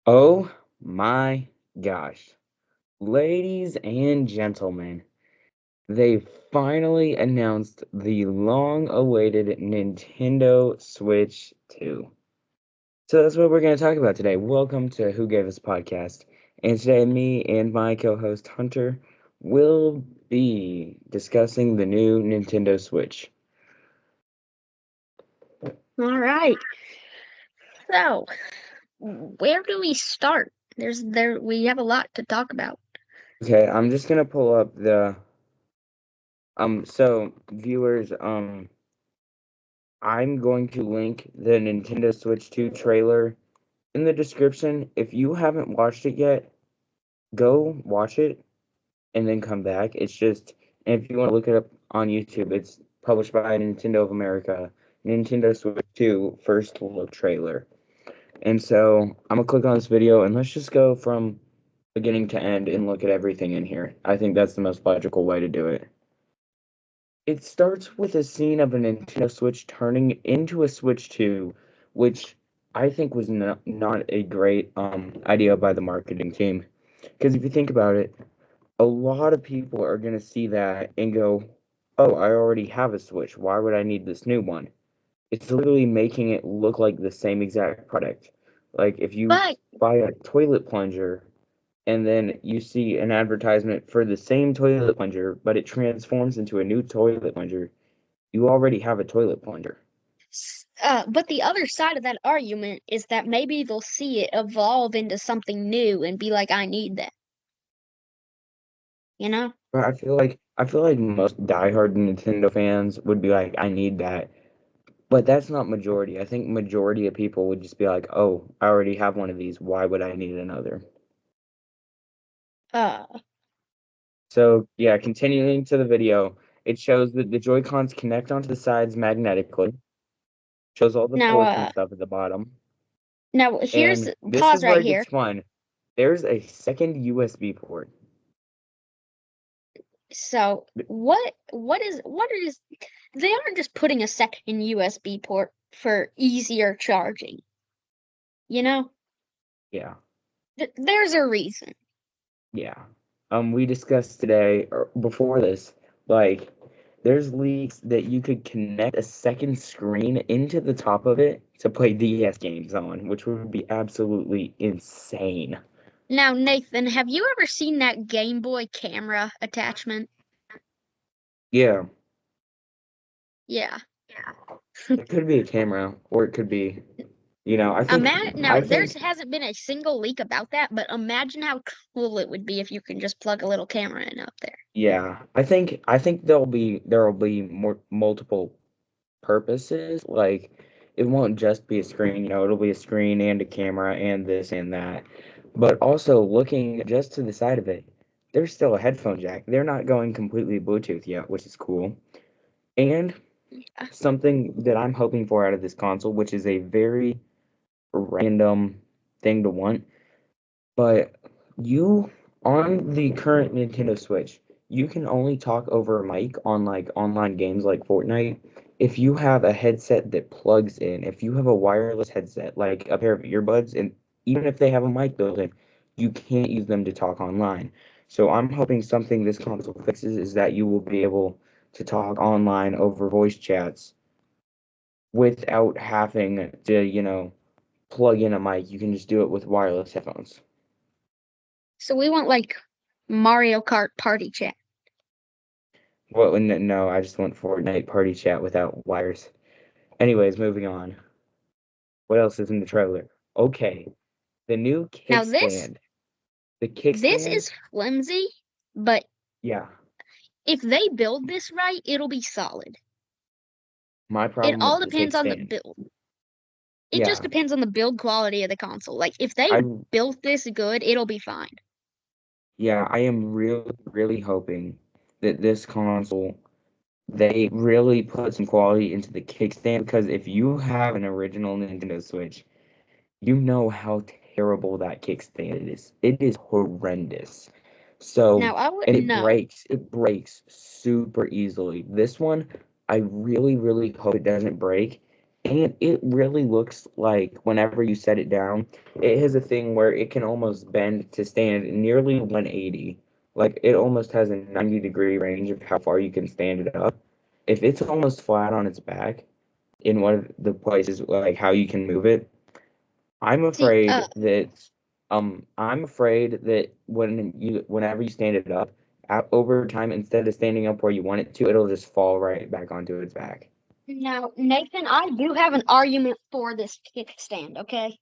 Oh my gosh. Ladies and gentlemen, they finally announced the long-awaited Nintendo Switch 2. So that's what we're going to talk about today. Welcome to Who Gave Us Podcast. And today, me and my co-host Hunter will be discussing the new Nintendo Switch. All right. So, where do we start? We have a lot to talk about. Okay, I'm just going to pull up so viewers, I'm going to link the Nintendo Switch 2 trailer in the description. If you haven't watched it yet, go watch it and then come back. And if you want to look it up on YouTube, it's published by Nintendo of America, Nintendo Switch 2 first look trailer. And so I'm gonna click on this video and let's just go from beginning to end and look at everything in here. I think that's the most logical way to do it. It starts with a scene of a Nintendo Switch turning into a Switch 2, which I think was not a great idea by the marketing team. Because if you think about it, a lot of people are going to see that and go, oh, I already have a Switch. Why would I need this new one? It's literally making it look like the same exact product. Like if you But buy a toilet plunger and then you see an advertisement for the same toilet plunger, but it transforms into a new toilet plunger, you already have a toilet plunger. but the other side of that argument is that maybe they'll see it evolve into something new and be like, "I need that," you know? But I feel like most diehard Nintendo fans would be like, I need that. But that's not majority. I think majority of people would just be like, oh, I already have one of these. Why would I need another? Uh, So yeah, continuing to the video, it shows that the Joy-Cons connect onto the sides magnetically. Shows all the now, ports and uh, stuff at the bottom. now here's And this pause is where right it here. gets fun. There's a second USB port. So, what is? They aren't just putting a second USB port for easier charging. You know, Yeah. there's a reason. Yeah. We discussed today or before this, like there's leaks that you could connect a second screen into the top of it to play DS games on, which would be absolutely insane. Now, Nathan, have you ever seen that Game Boy camera attachment? Yeah, Yeah. it could be a camera or it could be, Imagine now I there think hasn't been a single leak about that, but imagine how cool it would be if you can just plug a little camera in up there. yeah, I think there'll be more multiple purposes. Like it won't just be a screen, it'll be a screen and a camera and this and that. But also looking just to the side of it, there's still a headphone jack. They're not going completely Bluetooth yet, which is cool. And Yeah. something that I'm hoping for out of this console, which is a very random thing to want, but you on the current Nintendo Switch, you can only talk over a mic on like online games like Fortnite if you have a headset that plugs in. If you have a wireless headset, like a pair of earbuds, and even if they have a mic built in, you can't use them to talk online. So I'm hoping something this console fixes is that you will be able to talk online over voice chats without having to, plug in a mic. You can just do it with wireless headphones. So we want like Mario Kart party chat. Well, no, I just want Fortnite party chat without wires. Anyways, moving on. What else is in the trailer? Okay, the new Now this kickstand. The this kickstand, is flimsy, but yeah. if they build this right, it'll be solid. My It problem all with the depends on the kickstand, build. It just yeah. depends on the build quality of the console. Like if they I built this good, it'll be fine. I am really, really hoping that this console they really put some quality into the kickstand because if you have an original Nintendo Switch, you know how terrible that kickstand is. It is horrendous. So, Now I and wouldn't know. it breaks super easily. This one, I really, really hope it doesn't break. And it really looks like whenever you set it down, it has a thing where it can almost bend to stand nearly 180. Like it almost has a 90-degree range of how far you can stand it up. If it's almost flat on its back in one of the places like how you can move it, I'm See, afraid that whenever you stand it up, over time instead of standing up where you want it to, it'll just fall right back onto its back. now, Nathan, I do have an argument for this kickstand, okay?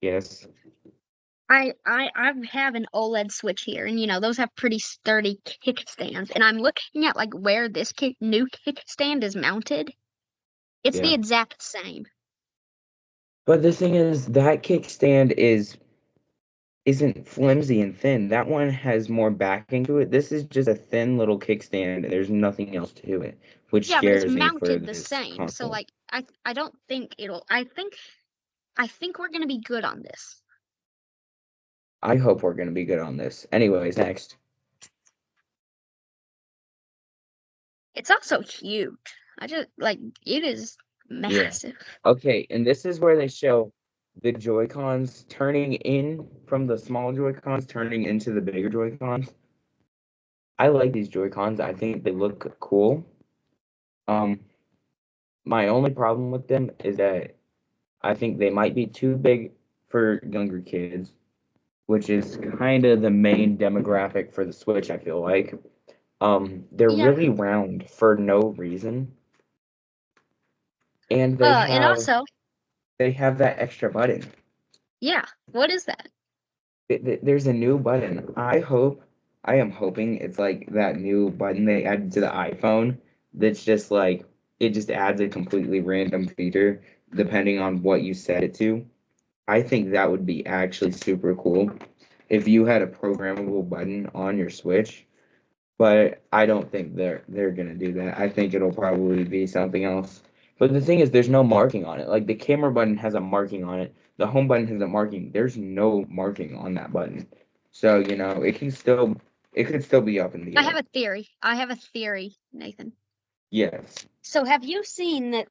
Yes. I have an OLED Switch here, and those have pretty sturdy kickstands. And I'm looking at like where this new kickstand is mounted. It's the Yeah. exact same. But the thing is, that kickstand isn't flimsy and thin. That one has more backing to it. This is just a thin little kickstand. There's nothing else to it, which Yeah, but it's scares me for mounted the this same. So console. like I don't think it'll I think we're gonna be good on this. I hope we're gonna be good on this. Anyways, next. It's also huge. I just like it is Yeah. massive. Okay, and this is where they show the Joy-Cons turning in from the small Joy-Cons turning into the bigger Joy-Cons. I like these Joy-Cons. I think they look cool. Um, my only problem with them is that I think they might be too big for younger kids, which is kind of the main demographic for the Switch, I feel like. They're Yeah. really round for no reason, and And also, they have that extra button. yeah, what is that? There's a new button. I am hoping it's like that new button they added to the iPhone that's just like it just adds a completely random feature depending on what you set it to. I think that would be actually super cool if you had a programmable button on your Switch, but I don't think they're gonna do that. I think it'll probably be something else. But the thing is, there's no marking on it. Like the camera button has a marking on it. The home button has a marking. There's no marking on that button. So, it could still be up in the I have air. a theory. I have a theory, Nathan. Yes. So have you seen that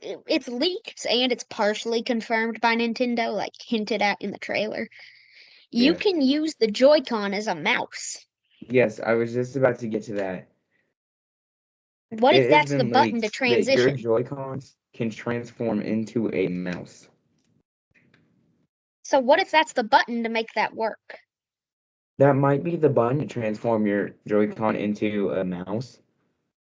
it's leaked and it's partially confirmed by Nintendo, like hinted at in the trailer? You Yes. can use the Joy-Con as a mouse. Yes, I was just about to get to that. What if It has that's the been button to leaked that your transition? Joy-Cons can transform into a mouse. So what if that's the button to make that work? That might be the button to transform your Joy-Con into a mouse.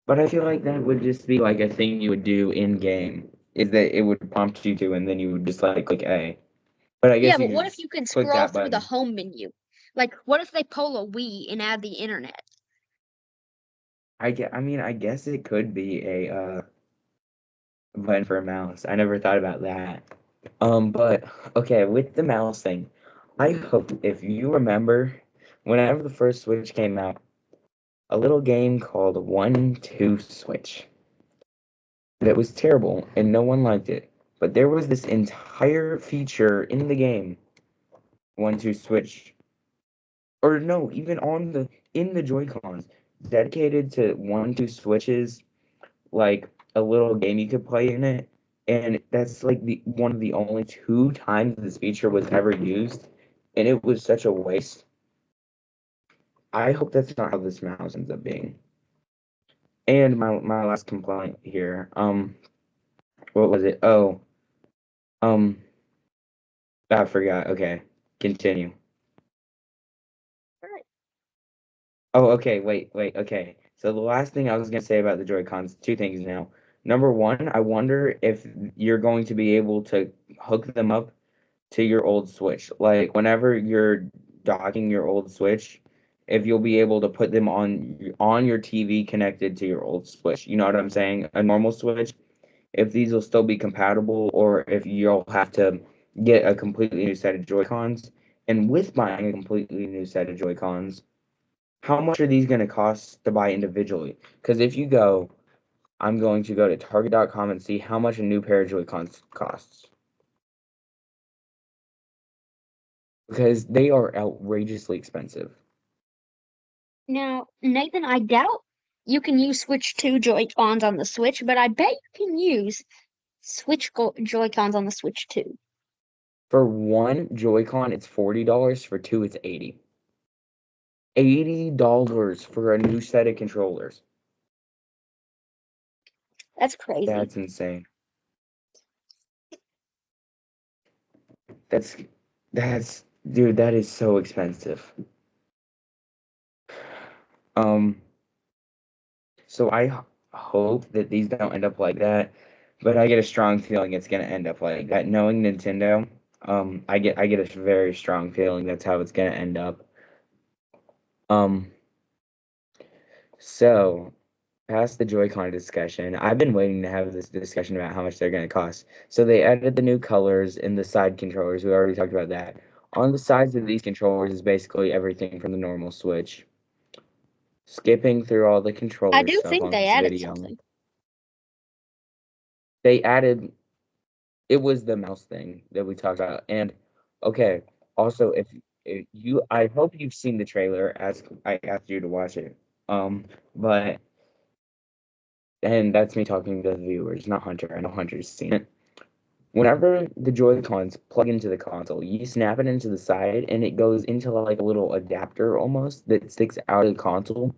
But I feel like that would just be like a thing you would do in game. Is that it would prompt you to, and then you would just like click A. But I Yeah, guess you but could what if just you can click scroll that through the button. home menu? Like, what if they pull a Wii and add the internet? I mean, I guess it could be a button for a mouse. I never thought about that. But okay, with the mouse thing, I hope if you remember, whenever the first Switch came out, a little game called 1-2-Switch that was terrible and no one liked it. But there was this entire feature in the game, 1-2-Switch, or no, even in the Joy-Cons, dedicated to 1-2 switches, like a little game you could play in it. And that's like the one of the only two times this feature was ever used, and it was such a waste. I hope that's not how this mouse ends up being. And my last complaint here, what was it? Oh, um, I forgot. Okay, continue. Right. Oh, okay, wait, okay. So the last thing I was gonna say about the Joy-Cons, two things now. Number one, I wonder if you're going to be able to hook them up to your old Switch. Like whenever you're docking your old Switch, if you'll be able to put them on your TV connected to your old Switch. You know what I'm saying? A normal Switch, if these will still be compatible or if you'll have to get a completely new set of Joy-Cons. And with buying a completely new set of Joy-Cons, how much are these going to cost to buy individually? Because if you go, I'm going to go to Target.com and see how much a new pair of Joy-Cons costs. Because they are outrageously expensive. Now, Nathan, I doubt you can use Switch 2 Joy-Cons on the Switch, but I bet you can use Switch Joy-Cons on the Switch 2. For one Joy-Con, it's $40. For two, it's $80. $80 for a new set of controllers. That's crazy. That's insane. Dude, that is so expensive. So I hope that these don't end up like that, but I get a strong feeling it's gonna end up like that. Knowing Nintendo, I get a very strong feeling that's how it's gonna end up. So past the Joy-Con discussion, I've been waiting to have this discussion about how much they're gonna cost. So they added the new colors in the side controllers. We already talked about that. On the sides of these controllers is basically everything from the normal Switch. Skipping through all the I controller do stuff think on they this added video. something. They added it was the mouse thing that we talked about. And okay, also if you I hope you've seen the trailer as I asked you to watch it. But and that's me talking to the viewers, not Hunter. I know Hunter's seen it. Whenever the Joy-Cons plug into the console, you snap it into the side and it goes into like a little adapter almost that sticks out of the console.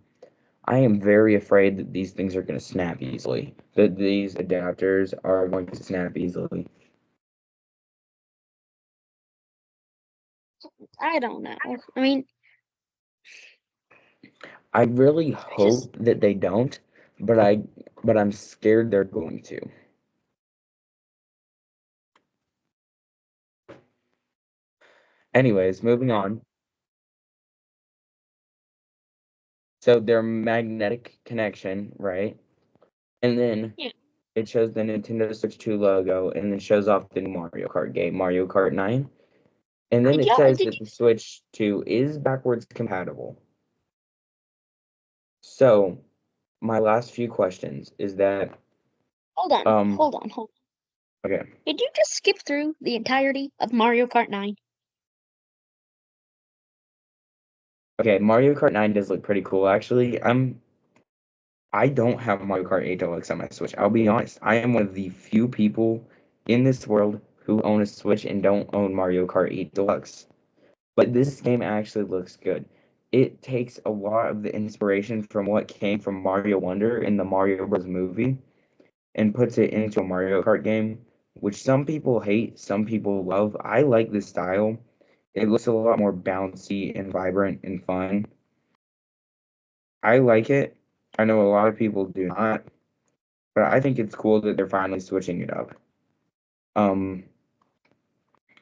I am very afraid that these things are going to snap easily. That these adapters are going to snap easily. I don't know. I mean, I really just hope that they don't, but I'm scared they're going to. Anyways, moving on. So their magnetic connection, right? And then yeah. it shows the Nintendo Switch 2 logo and then shows off the new Mario Kart game, Mario Kart 9. And then Did it y'all says did that the Switch 2 is backwards compatible. So, my last few questions is that hold on. Okay. Did you just skip through the entirety of Mario Kart 9? Okay, Mario Kart 9 does look pretty cool actually. I don't have Mario Kart 8 Deluxe on my Switch. I'll be honest. I am one of the few people in this world who own a Switch and don't own Mario Kart 8 Deluxe. But this game actually looks good. It takes a lot of the inspiration from what came from Mario Wonder in the Mario Bros. Movie and puts it into a Mario Kart game, which some people hate, some people love. I like this style. It looks a lot more bouncy and vibrant and fun. I like it. I know a lot of people do not, but I think it's cool that they're finally switching it up. Um,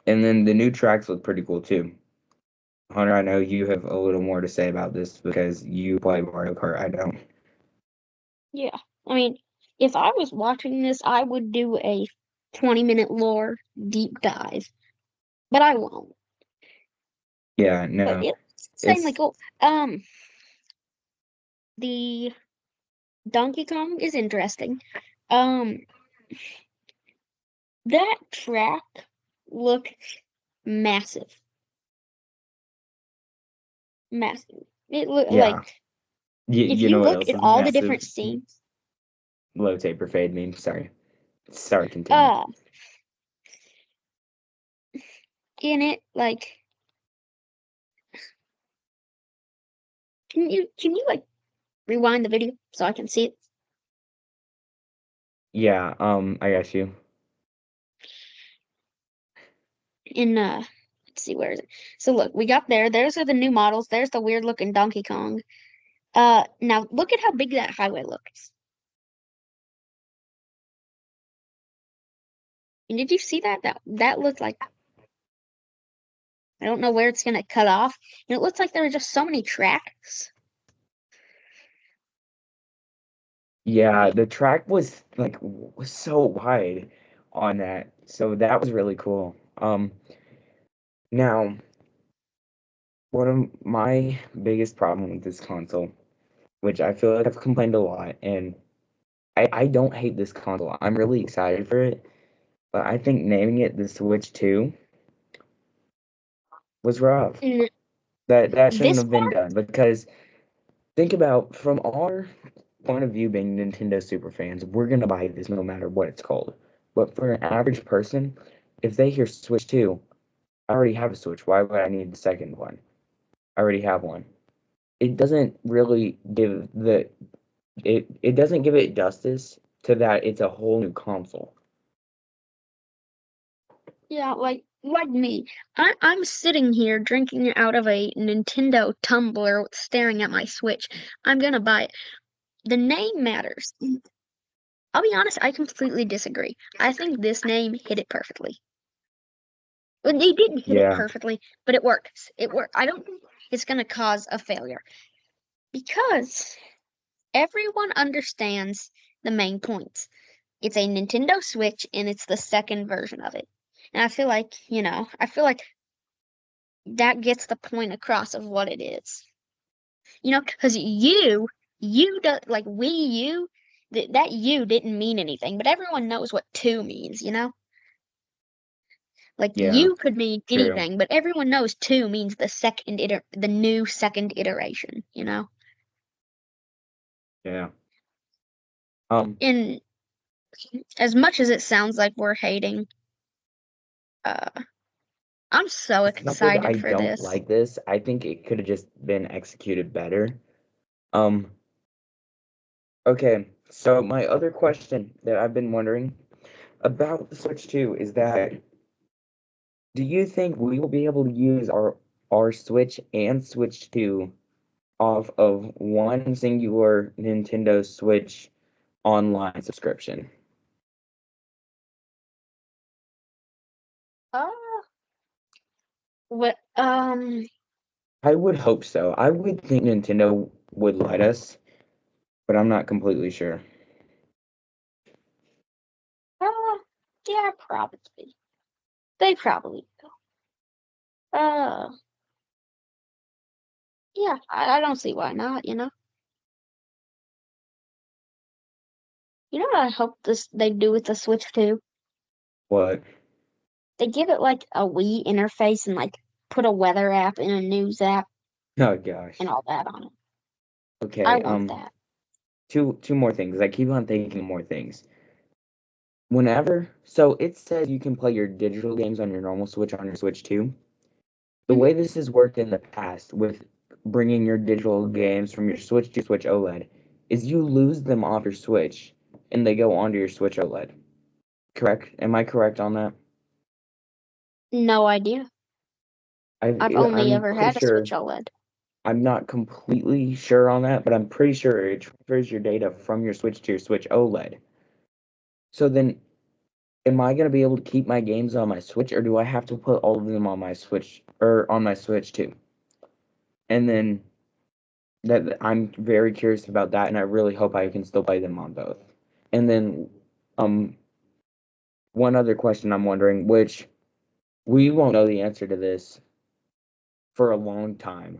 and then the new tracks look pretty cool too. Hunter, I know you have a little more to say about this because you play Mario Kart. I don't. Yeah. I mean, if I was watching this, I would do a 20-minute lore deep dive, but I won't. Yeah, But no. it's saying like, It's oh, the Donkey Kong is interesting. Um, that track looks massive. Massive. It look yeah. like You, if you you know what look else at is all the massive? different scenes, Low taper fade meme. Sorry, continue. in it, like can you like rewind the video so I can see it? Yeah, I got you. In let's see, where is it? So look, we got there. Those are the new models. There's the weird looking Donkey Kong. Now look at how big that highway looks. And did you see that? That looked like, I don't know where it's gonna cut off. And it looks like there were just so many tracks. Yeah, the track was so wide on that. So that was really cool. Now, one of my biggest problem with this console, which I feel like I've complained a lot, and I don't hate this console. I'm really excited for it, but I think naming it the Switch 2 was rough. And That shouldn't this have been part, done because think about from our point of view being Nintendo super fans, we're gonna buy this no matter what it's called. But for an average person, if they hear Switch 2, I already have a Switch. Why would I need the second one? I already have one. It doesn't really give it doesn't give it justice to that it's a whole new console. Yeah, like me. I'm sitting here drinking out of a Nintendo tumbler, staring at my Switch. I'm gonna buy it. The name matters. I'll be honest, I completely disagree. I think this name hit it perfectly. Well, they didn't hit it Yeah, perfectly, but it works. It worked. I don't think it's gonna cause a failure because everyone understands the main points. It's a Nintendo Switch and it's the second version of it. And I feel like, I feel like that gets the point across of what it is. Because you do like Wii U, that U didn't mean anything, but everyone knows what two means. Like yeah, you could mean true. anything, but everyone knows two means the new second iteration. Yeah. Um, And as much as it sounds like we're hating, uh, I'm so it's not that I excited for don't this. like this. I think it could have just been executed better. Um, okay. So my other question that I've been wondering about the Switch 2 is that do you think we will be able to use our Switch and Switch 2 off of one singular Nintendo Switch online subscription? Uh, what? I would hope so. I would think Nintendo would let us, but I'm not completely sure. Uh, yeah, probably. They probably will. Uh, yeah, I don't see why not. You know what I hope they do with the Switch too? What? They give it like a Wii interface and like put a weather app and a news app Oh and gosh. all that on it. I Okay, want that. two more things. I keep on thinking of more things. So it says you can play your digital games on your normal Switch on your Switch too. The Hmm. way this has worked in the past with bringing your digital games from your Switch to Switch OLED is you lose them off your Switch and they go onto your Switch OLED. Correct? Am I correct on that? No idea. I've only I'm ever pretty had a sure. Switch OLED. I'm not completely sure on that, but I'm pretty sure it transfers your data from your Switch to your Switch OLED. So then, am I gonna be able to keep my games on my Switch, or do I have to put all of them on my Switch or on my Switch too? And then that I'm very curious about that, and I really hope I can still play them on both. And then, um, one other question I'm wondering, which we won't know the answer to this for a long time,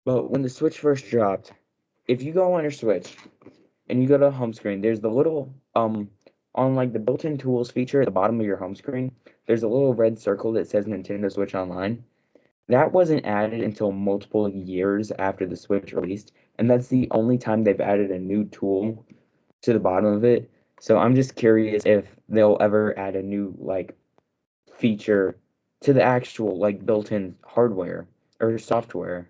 but when the Switch first dropped, if you go on your Switch and you go to the home screen, there's the little on like the built-in tools feature at the bottom of your home screen, there's a little red circle that says Nintendo Switch Online. That wasn't added until multiple years after the Switch released, and that's the only time they've added a new tool to the bottom of it. So I'm just curious if they'll ever add a new like feature to the actual like built-in hardware or software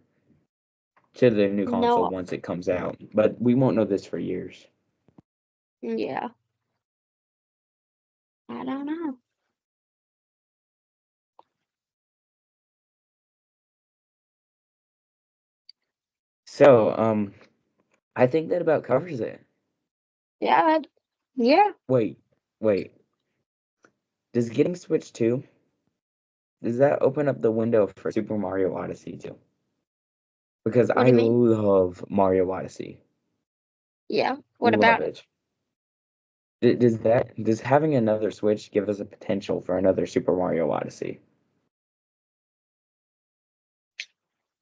to the new console No, once it comes out. But we won't know this for years. yeah, I don't know. So, I think that about covers it. Yeah, yeah. Wait, wait. Does getting Switch 2, does that open up the window for Super Mario Odyssey too? Because What do I you mean? love Mario Odyssey. Yeah. What Love about it? it. Does having another Switch give us a potential for another Super Mario Odyssey?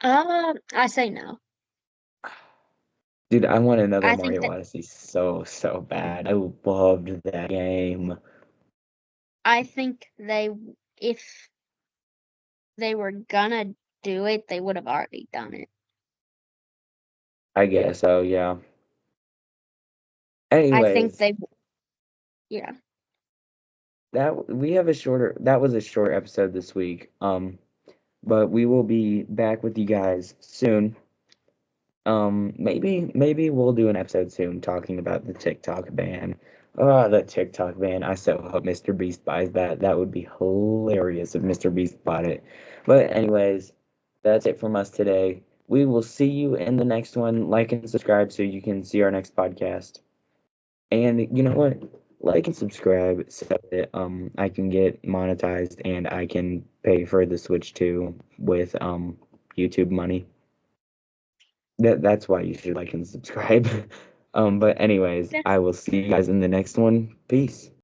I say no. Dude, I want another I think Mario that Odyssey so bad. I loved that game. I think if they were gonna do it, they would have already done it. I guess so, yeah. I think Anyways, they, yeah. that was a short episode this week. But we will be back with you guys soon. Maybe we'll do an episode soon talking about the TikTok ban. Oh, the TikTok ban. I so hope Mr. Beast buys that. That would be hilarious if Mr. Beast bought it. But anyways, that's it from us today. We will see you in the next one. Like and subscribe so you can see our next podcast. And you know what? Like and subscribe so that I can get monetized and I can pay for the Switch 2 with YouTube money. That's why you should like and subscribe. But anyways, That's I will see you guys in the next one. Peace.